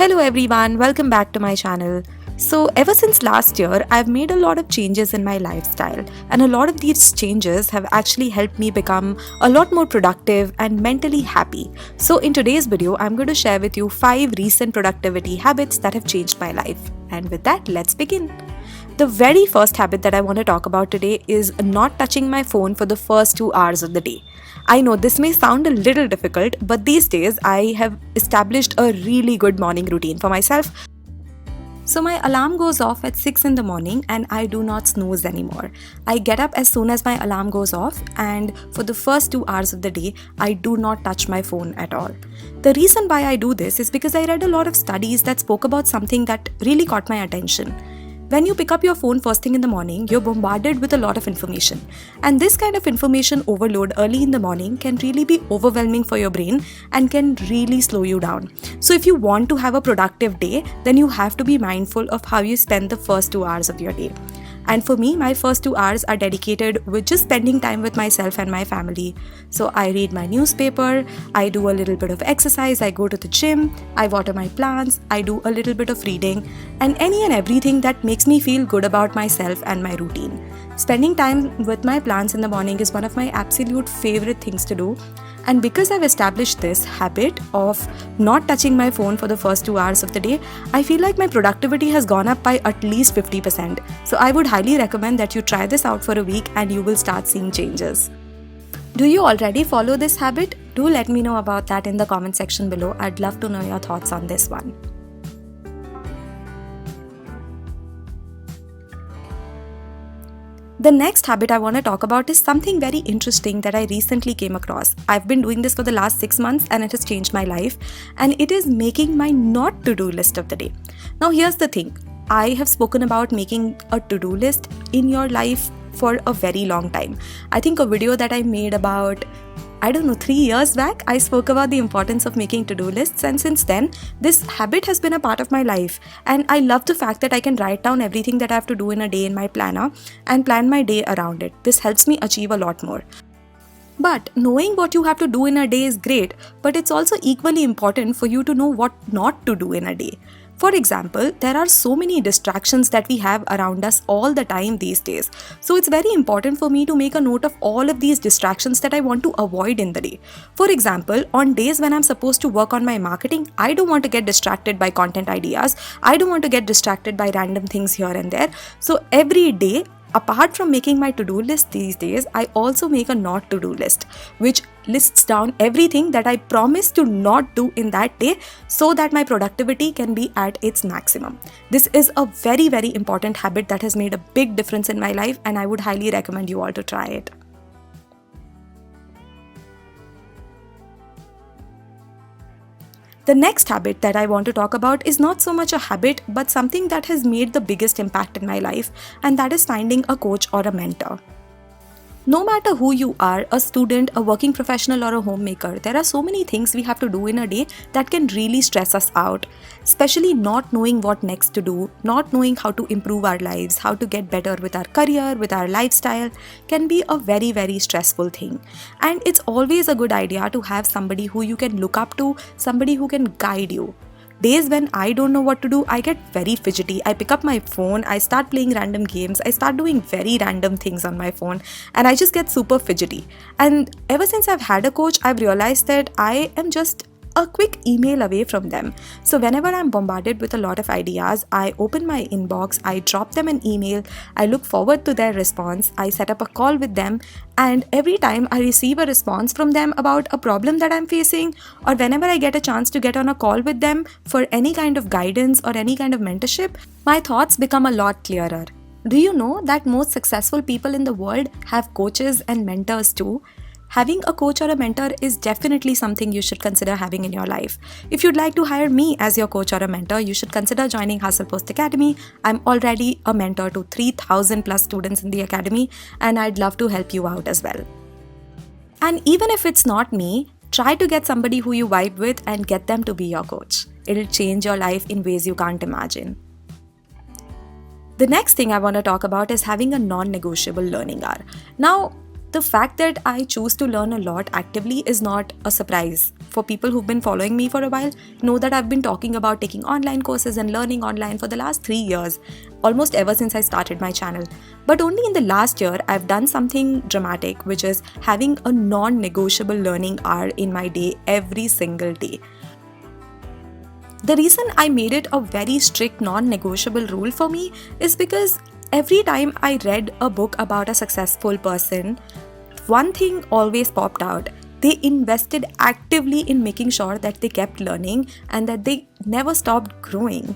Hello everyone, welcome back to my channel. So ever since last year, I've made a lot of changes in my lifestyle, and a lot of these changes have actually helped me become a lot more productive and mentally happy. So in today's video, I'm going to share with you 5 recent productivity habits that have changed my life. And with that, let's begin. The very first habit that I want to talk about today is not touching my phone for the first 2 hours of the day. I know this may sound a little difficult, but these days I have established a really good morning routine for myself. So my alarm goes off at 6 in the morning and I do not snooze anymore. I get up as soon as my alarm goes off, and for the first 2 hours of the day, I do not touch my phone at all. The reason why I do this is because I read a lot of studies that spoke about something that really caught my attention. When you pick up your phone first thing in the morning, you're bombarded with a lot of information. And this kind of information overload early in the morning can really be overwhelming for your brain and can really slow you down. So if you want to have a productive day, then you have to be mindful of how you spend the first 2 hours of your day. And for me, my first 2 hours are dedicated with just spending time with myself and my family. So I read my newspaper, I do a little bit of exercise, I go to the gym, I water my plants, I do a little bit of reading, and any and everything that makes me feel good about myself and my routine. Spending time with my plants in the morning is one of my absolute favorite things to do. And because I've established this habit of not touching my phone for the first 2 hours of the day, I feel like my productivity has gone up by at least 50%. So I would highly recommend that you try this out for a week and you will start seeing changes. Do you already follow this habit? Do let me know about that in the comment section below. I'd love to know your thoughts on this one. The next habit I want to talk about is something very interesting that I recently came across. I've been doing this for the last 6 months and it has changed my life, and it is making my not to-do list of the day. Now here's the thing, I have spoken about making a to-do list in your life for a very long time. I think a video that I made about 3 years back, I spoke about the importance of making to-do lists, and since then, this habit has been a part of my life. And I love the fact that I can write down everything that I have to do in a day in my planner and plan my day around it. This helps me achieve a lot more. But knowing what you have to do in a day is great, but it's also equally important for you to know what not to do in a day. For example, there are so many distractions that we have around us all the time these days. So it's very important for me to make a note of all of these distractions that I want to avoid in the day. For example, on days when I'm supposed to work on my marketing, I don't want to get distracted by content ideas. I don't want to get distracted by random things here and there. So every day, apart from making my to-do list these days, I also make a not to-do list, which lists down everything that I promise to not do in that day so that my productivity can be at its maximum. This is a very, very important habit that has made a big difference in my life, and I would highly recommend you all to try it. The next habit that I want to talk about is not so much a habit, but something that has made the biggest impact in my life, and that is finding a coach or a mentor. No matter who you are, a student, a working professional, or a homemaker, there are so many things we have to do in a day that can really stress us out. Especially not knowing what next to do, not knowing how to improve our lives, how to get better with our career, with our lifestyle, can be a very, very stressful thing. And it's always a good idea to have somebody who you can look up to, somebody who can guide you. Days when I don't know what to do, I get very fidgety. I pick up my phone, I start playing random games, I start doing very random things on my phone, and I just get super fidgety. And ever since I've had a coach, I've realized that I am just a quick email away from them. So whenever I'm bombarded with a lot of ideas, I open my inbox, I drop them an email, I look forward to their response, I set up a call with them, and every time I receive a response from them about a problem that I'm facing, or whenever I get a chance to get on a call with them for any kind of guidance or any kind of mentorship, my thoughts become a lot clearer. Do you know that most successful people in the world have coaches and mentors too? Having a coach or a mentor is definitely something you should consider having in your life. If you'd like to hire me as your coach or a mentor, you should consider joining Hustle Post Academy. I'm already a mentor to 3,000 plus students in the academy, and I'd love to help you out as well. And even if it's not me, try to get somebody who you vibe with and get them to be your coach. It'll change your life in ways you can't imagine. The next thing I want to talk about is having a non-negotiable learning hour. Now, the fact that I choose to learn a lot actively is not a surprise for people who've been following me for a while, know that I've been talking about taking online courses and learning online for the last 3 years, almost ever since I started my channel. But only in the last year, I've done something dramatic, which is having a non-negotiable learning hour in my day every single day. The reason I made it a very strict non-negotiable rule for me is because every time I read a book about a successful person, one thing always popped out. They invested actively in making sure that they kept learning and that they never stopped growing.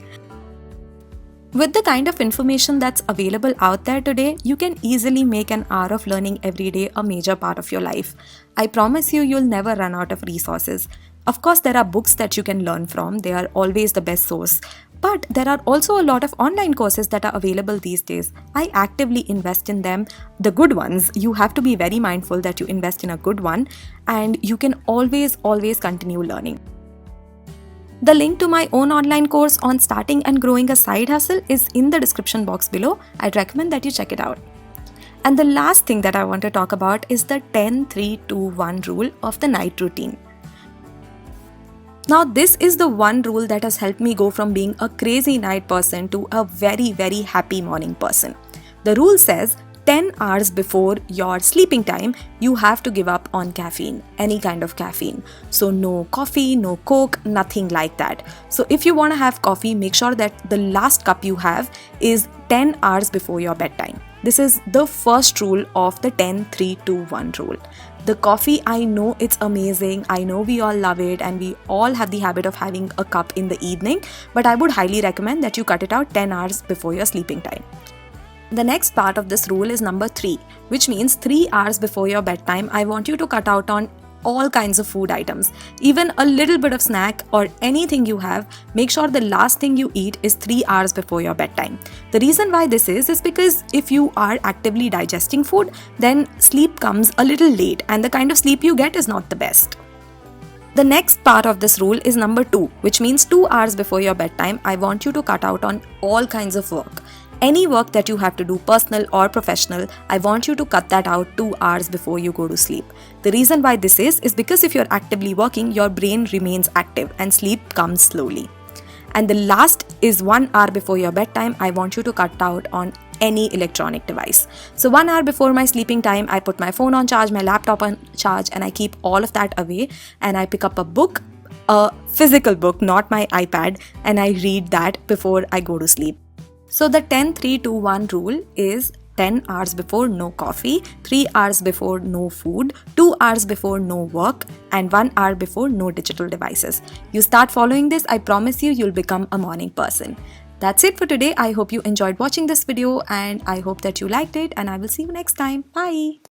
With the kind of information that's available out there today, you can easily make an hour of learning every day a major part of your life. I promise you, you'll never run out of resources. Of course, there are books that you can learn from, they are always the best source. But there are also a lot of online courses that are available these days. I actively invest in them, the good ones. You have to be very mindful that you invest in a good one, and you can always continue learning. The link to my own online course on starting and growing a side hustle is in the description box below. I'd recommend that you check it out. And the last thing that I want to talk about is the 10-3-2-1 rule of the night routine. Now, this is the one rule that has helped me go from being a crazy night person to a very happy morning person. The rule says 10 hours before your sleeping time, you have to give up on caffeine, any kind of caffeine. So no coffee, no Coke, nothing like that. So if you want to have coffee, make sure that the last cup you have is 10 hours before your bedtime. This is the first rule of the 10-3-2-1 rule. The coffee, I know it's amazing, I know we all love it and we all have the habit of having a cup in the evening, but I would highly recommend that you cut it out 10 hours before your sleeping time. The next part of this rule is number 3, which means 3 hours before your bedtime, I want you to cut out on all kinds of food items. Even a little bit of snack or anything you have, make sure the last thing you eat is 3 hours before your bedtime. The reason why this is because if you are actively digesting food, then sleep comes a little late and the kind of sleep you get is not the best. The next part of this rule is number 2, which means 2 hours before your bedtime, I want you to cut out on all kinds of work. Any work that you have to do, personal or professional, I want you to cut that out 2 hours before you go to sleep. The reason why this is because if you're actively working, your brain remains active and sleep comes slowly. And the last is 1 hour before your bedtime, I want you to cut out on any electronic device. So 1 hour before my sleeping time, I put my phone on charge, my laptop on charge, and I keep all of that away and I pick up a book, a physical book, not my iPad, and I read that before I go to sleep. So the 10-3-2-1 rule is 10 hours before no coffee, 3 hours before no food, 2 hours before no work, and 1 hour before no digital devices. You start following this, I promise you, you'll become a morning person. That's it for today. I hope you enjoyed watching this video and I hope that you liked it, and I will see you next time. Bye.